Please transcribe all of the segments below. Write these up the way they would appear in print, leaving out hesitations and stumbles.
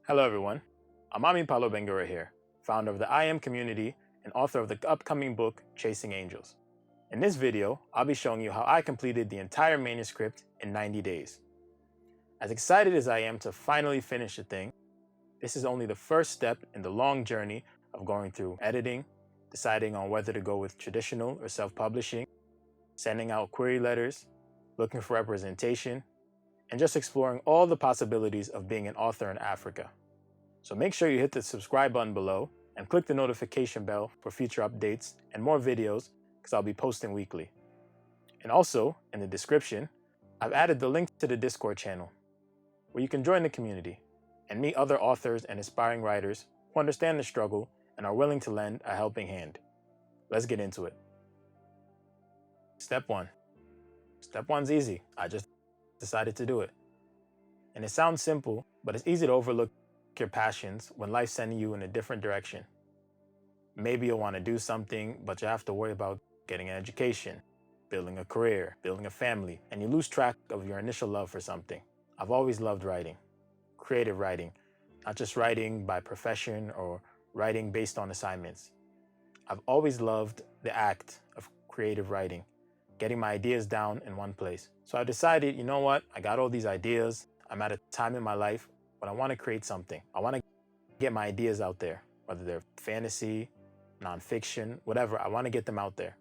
Hello everyone, Alimamy Pallo here, founder of the I Am community and author of the upcoming book, Chasing Angels. In this video, I'll be showing you how I completed the entire manuscript in 90 days. As excited as I am to finally finish the thing, this is only the first step in the long journey of going through editing, deciding on whether to go with traditional or self-publishing, sending out query letters, looking for representation, and just exploring all the possibilities of being an author in Africa. So make sure you hit the subscribe button below and click the notification bell for future updates and more videos because I'll be posting weekly. And also, in the description, I've added the link to the Discord channel where you can join the community and meet other authors and aspiring writers who understand the struggle and are willing to lend a helping hand. Let's get into it. Step 1. Step 1's easy. I just decided to do it. And it sounds simple, but it's easy to overlook your passions when life's sending you in a different direction. Maybe you'll want to do something, but you have to worry about getting an education, building a career, building a family, and you lose track of your initial love for something. I've always loved writing, creative writing, not just writing by profession or writing based on assignments. I've always loved the act of creative writing, getting my ideas down in one place. So I decided, you know what? I got all these ideas. I'm at a time in my life when I want to create something. I want to get my ideas out there, whether they're fantasy, nonfiction, whatever. I want to get them out there.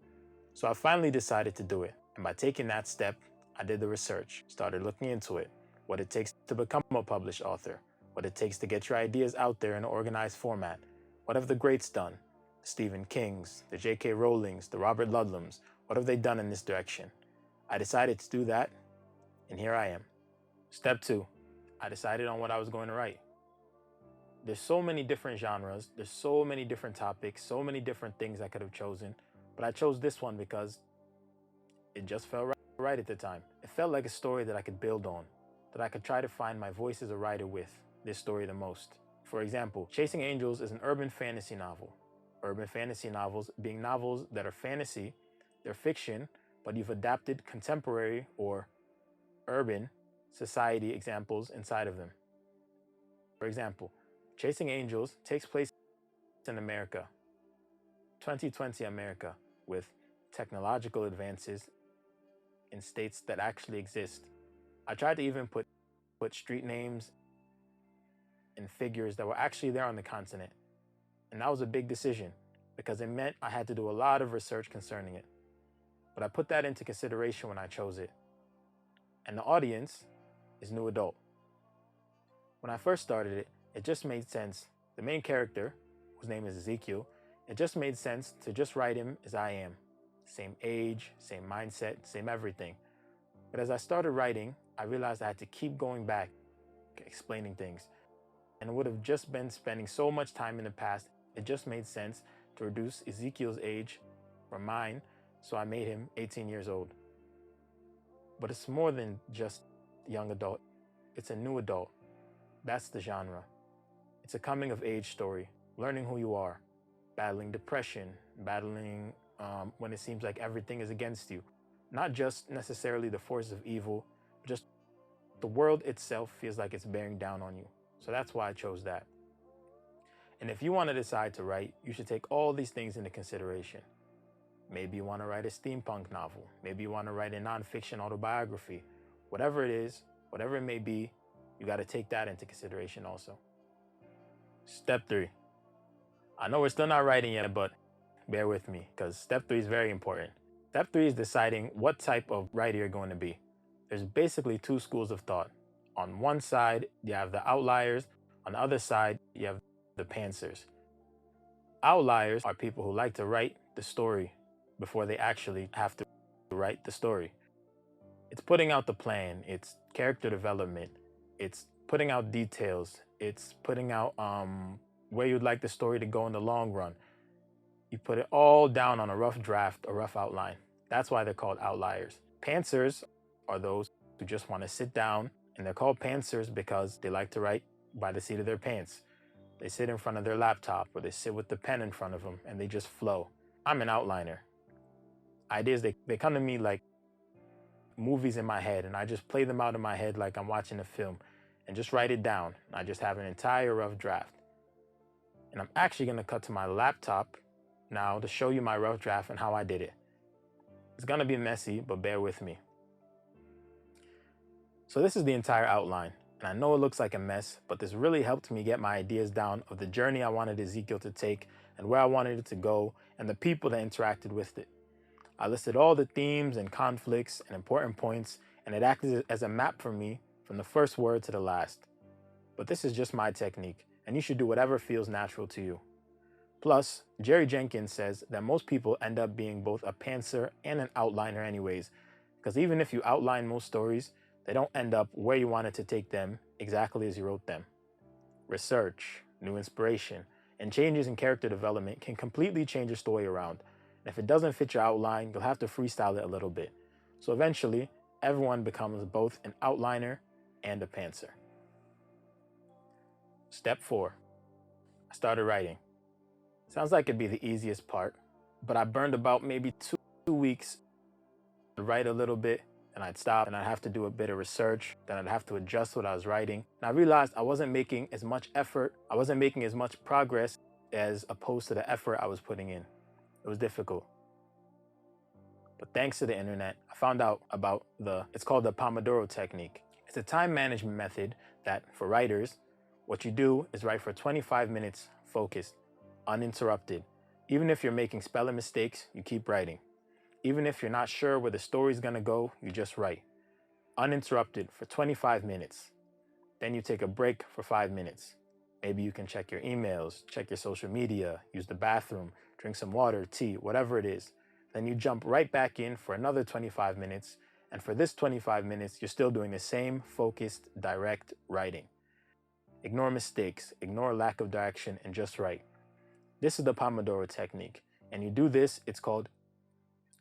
So I finally decided to do it. And by taking that step, I did the research, started looking into it, what it takes to become a published author, what it takes to get your ideas out there in an organized format. What have the greats done? The Stephen Kings, the J.K. Rowlings, the Robert Ludlums. What have they done in this direction? I decided to do that, and here I am. Step 2, I decided on what I was going to write. There's so many different genres, there's so many different topics, so many different things I could have chosen, but I chose this one because it just felt right at the time. It felt like a story that I could build on, that I could try to find my voice as a writer with this story the most. For example, Chasing Angels is an urban fantasy novel. Urban fantasy novels being novels that are fantasy, they're fiction, but you've adapted contemporary or urban society examples inside of them. For example, Chasing Angels takes place in America, 2020 America, with technological advances in states that actually exist. I tried to even put street names and figures that were actually there on the continent. And that was a big decision because it meant I had to do a lot of research concerning it. But I put that into consideration when I chose it. And the audience is new adult. When I first started it, it just made sense. The main character, whose name is Ezekiel, it just made sense to just write him as I am. Same age, same mindset, same everything. But as I started writing, I realized I had to keep going back, explaining things. And it would have just been spending so much time in the past, it just made sense to reduce Ezekiel's age from mine, so I made him 18 years old. But it's more than just young adult. It's a new adult. That's the genre. It's a coming of age story, learning who you are, battling depression, battling when it seems like everything is against you. Not just necessarily the forces of evil, but just the world itself feels like it's bearing down on you. So that's why I chose that. And if you want to decide to write, you should take all these things into consideration. Maybe you want to write a steampunk novel. Maybe you want to write a nonfiction autobiography. Whatever it is, whatever it may be, you got to take that into consideration also. Step 3. I know we're still not writing yet, but bear with me because step 3 is very important. Step 3 is deciding what type of writer you're going to be. There's basically 2 schools of thought. On one side, you have the outliers. On the other side, you have the pantsers. Outliers are people who like to write the story before they actually have to write the story. It's putting out the plan, it's character development, it's putting out details, it's putting out where you'd like the story to go in the long run. You put it all down on a rough draft, a rough outline. That's why they're called outliers. Pantsers are those who just want to sit down, and they're called pantsers because they like to write by the seat of their pants. They sit in front of their laptop or they sit with the pen in front of them and they just flow. I'm an outliner. Ideas, they come to me like movies in my head, and I just play them out in my head like I'm watching a film. and just write it down. I just have an entire rough draft. And I'm actually going to cut to my laptop now to show you my rough draft and how I did it. It's going to be messy, but bear with me. So this is the entire outline. And I know it looks like a mess, but this really helped me get my ideas down of the journey I wanted Ezekiel to take and where I wanted it to go and the people that interacted with it. I listed all the themes and conflicts and important points, and it acted as a map for me from the first word to the last. But this is just my technique, and you should do whatever feels natural to you. Plus, Jerry Jenkins says that most people end up being both a pantser and an outliner anyways, because even if you outline most stories, they don't end up where you wanted to take them exactly as you wrote them. Research, new inspiration, and changes in character development can completely change your story around. And if it doesn't fit your outline, you'll have to freestyle it a little bit. So eventually, everyone becomes both an outliner and a pantser. Step 4. I started writing. Sounds like it'd be the easiest part, but I burned about maybe two weeks to write a little bit, and I'd stop and I'd have to do a bit of research, then I'd have to adjust what I was writing. And I realized I wasn't making as much effort, I wasn't making as much progress as opposed to the effort I was putting in. It was difficult. But thanks to the internet, I found out about it's called the Pomodoro Technique. It's a time management method that, for writers, what you do is write for 25 minutes focused, uninterrupted. Even if you're making spelling mistakes, you keep writing. Even if you're not sure where the story's gonna go, you just write. Uninterrupted for 25 minutes. Then you take a break for 5 minutes. Maybe you can check your emails, check your social media, use the bathroom, drink some water, tea, whatever it is. Then you jump right back in for another 25 minutes. And for this 25 minutes, you're still doing the same focused, direct writing. Ignore mistakes, ignore lack of direction, and just write. This is the Pomodoro Technique. And you do this, it's called,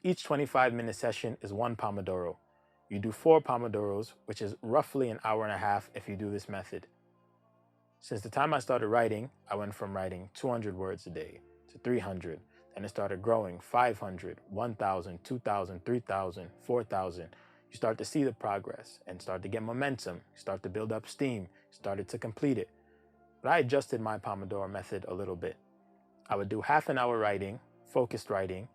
each 25-minute session is 1 Pomodoro. You do 4 Pomodoros, which is roughly an hour and a half if you do this method. Since the time I started writing, I went from writing 200 words a day to 300. Then it started growing 500, 1,000, 2,000, 3,000, 4,000. You start to see the progress and start to get momentum. You start to build up steam. You started to complete it. But I adjusted my Pomodoro method a little bit. I would do half an hour writing, focused writing,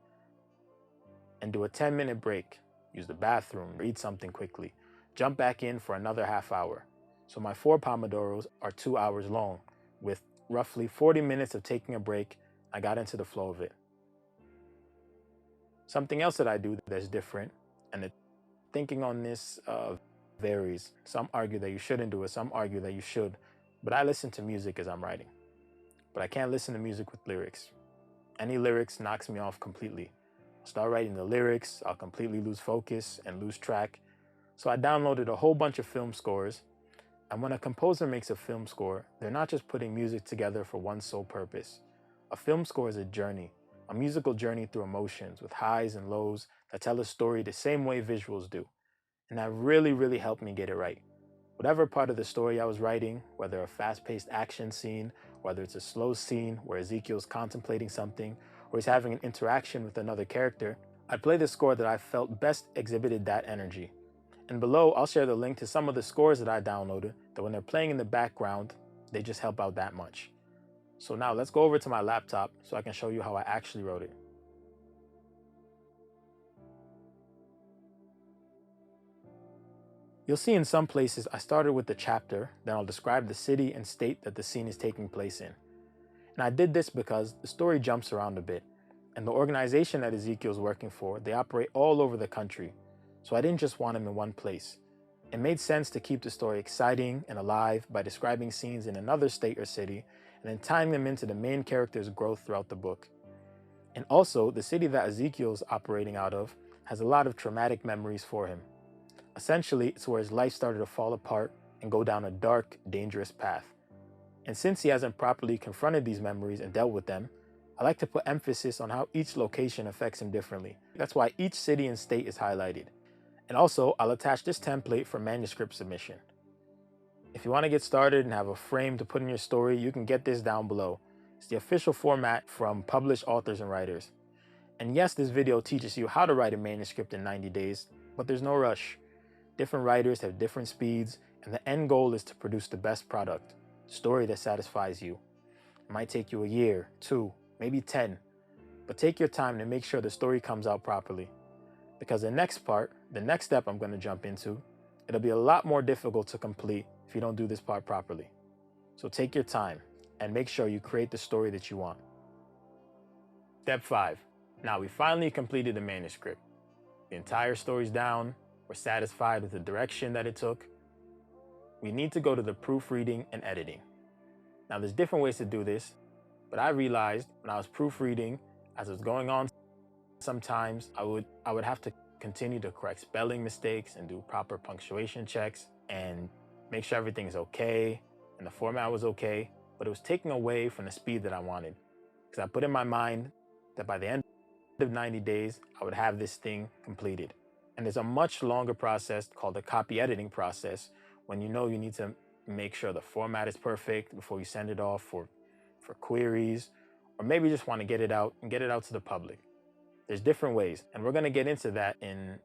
and do a 10-minute break. Use the bathroom, read something quickly, jump back in for another half hour. So my 4 Pomodoros are 2 hours long, with roughly 40 minutes of taking a break. I got into the flow of it. Something else that I do that's different, and the thinking on this varies. Some argue that you shouldn't do it, some argue that you should, but I listen to music as I'm writing. But I can't listen to music with lyrics. Any lyrics knocks me off completely. I'll start writing the lyrics, I'll completely lose focus and lose track. So I downloaded a whole bunch of film scores. And when a composer makes a film score, they're not just putting music together for one sole purpose. A film score is a journey, a musical journey through emotions with highs and lows that tell a story the same way visuals do. And that really helped me get it right. Whatever part of the story I was writing, whether a fast-paced action scene, whether it's a slow scene where Ezekiel's contemplating something, or he's having an interaction with another character, I'd play the score that I felt best exhibited that energy. And below, I'll share the link to some of the scores that I downloaded that when they're playing in the background, they just help out that much. So now let's go over to my laptop so I can show you how I actually wrote it. You'll see in some places I started with the chapter, then I'll describe the city and state that the scene is taking place in. And I did this because the story jumps around a bit, and the organization that Ezekiel's working for, they operate all over the country. So I didn't just want him in one place. It made sense to keep the story exciting and alive by describing scenes in another state or city, and then tying them into the main character's growth throughout the book. And also, the city that Ezekiel's operating out of has a lot of traumatic memories for him. Essentially, it's where his life started to fall apart and go down a dark, dangerous path. And since he hasn't properly confronted these memories and dealt with them, I like to put emphasis on how each location affects him differently. That's why each city and state is highlighted. And also, I'll attach this template for manuscript submission. If you want to get started and have a frame to put in your story, you can get this down below. It's the official format from published authors and writers. And yes, this video teaches you how to write a manuscript in 90 days, but there's no rush. Different writers have different speeds, And the end goal is to produce the best product, story that satisfies you. It might take you a year, 2, maybe 10, but take your time to make sure the story comes out properly. Because the next step I'm going to jump into, it'll be a lot more difficult to complete if you don't do this part properly. So take your time and make sure you create the story that you want. Step 5. Now we finally completed the manuscript. The entire story's down. We're satisfied with the direction that it took. We need to go to the proofreading and editing. Now there's different ways to do this, but I realized when I was proofreading, as it was going on, sometimes I would have to continue to correct spelling mistakes and do proper punctuation checks and make sure everything is okay and the format was okay, but it was taking away from the speed that I wanted. Because I put in my mind that by the end of 90 days, I would have this thing completed. And there's a much longer process called the copy editing process when you know you need to make sure the format is perfect before you send it off for queries, or maybe you just want to get it out to the public. There's different ways, and we're going to get into that in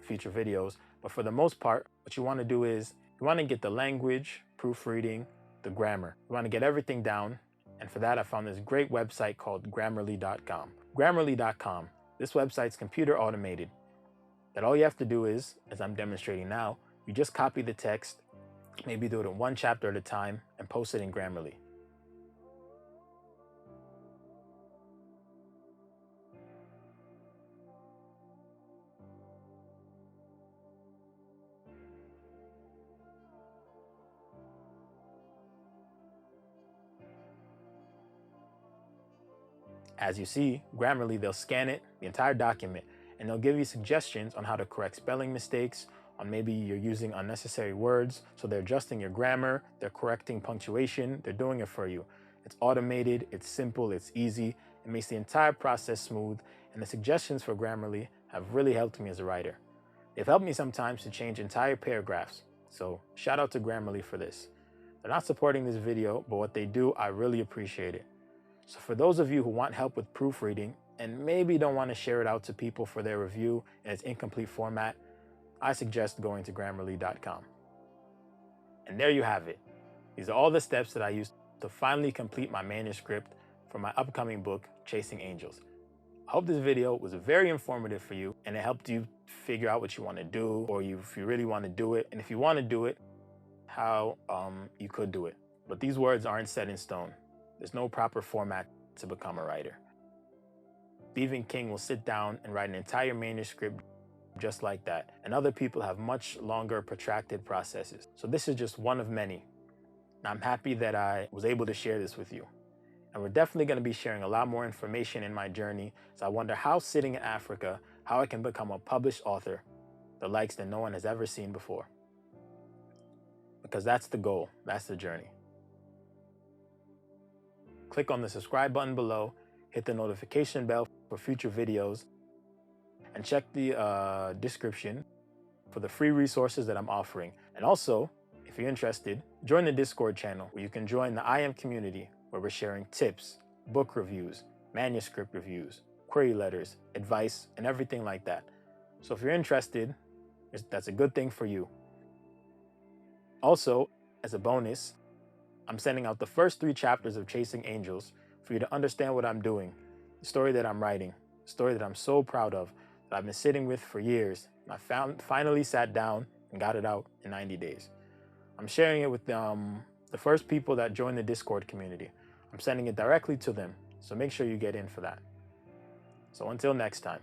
future videos. But for the most part, what you want to do is you want to get the language, proofreading, the grammar. You want to get everything down. And for that, I found this great website called Grammarly.com. Grammarly.com, this website's computer automated. That all you have to do is, as I'm demonstrating now, you just copy the text, maybe do it in one chapter at a time, and post it in Grammarly. As you see, Grammarly, they'll scan it, the entire document, and they'll give you suggestions on how to correct spelling mistakes, on maybe you're using unnecessary words, so they're adjusting your grammar, they're correcting punctuation, they're doing it for you. It's automated, it's simple, it's easy, it makes the entire process smooth, and the suggestions for Grammarly have really helped me as a writer. They've helped me sometimes to change entire paragraphs, so shout out to Grammarly for this. They're not supporting this video, but what they do, I really appreciate it. So for those of you who want help with proofreading and maybe don't want to share it out to people for their review in its incomplete format, I suggest going to Grammarly.com. And there you have it. These are all the steps that I used to finally complete my manuscript for my upcoming book, Chasing Angels. I hope this video was very informative for you and it helped you figure out what you want to do, or if you really want to do it, and if you want to do it, how you could do it. But these words aren't set in stone. There's no proper format to become a writer. Stephen King will sit down and write an entire manuscript just like that, and other people have much longer, protracted processes. So this is just one of many. And I'm happy that I was able to share this with you. And we're definitely going to be sharing a lot more information in my journey, so I wonder how, sitting in Africa, how I can become a published author, the likes that no one has ever seen before. Because that's the goal, that's the journey. Click on the subscribe button below, hit the notification bell for future videos, and check the description for the free resources that I'm offering. And also, if you're interested, join the Discord channel where you can join the I Am community, where we're sharing tips, book reviews, manuscript reviews, query letters, advice, and everything like that. So if you're interested, that's a good thing for you. Also, as a bonus, I'm sending out the first 3 chapters of Chasing Angels for you to understand what I'm doing, the story that I'm writing, the story that I'm so proud of, that I've been sitting with for years. And I finally sat down and got it out in 90 days. I'm sharing it with the first people that join the Discord community. I'm sending it directly to them, so make sure you get in for that. So until next time.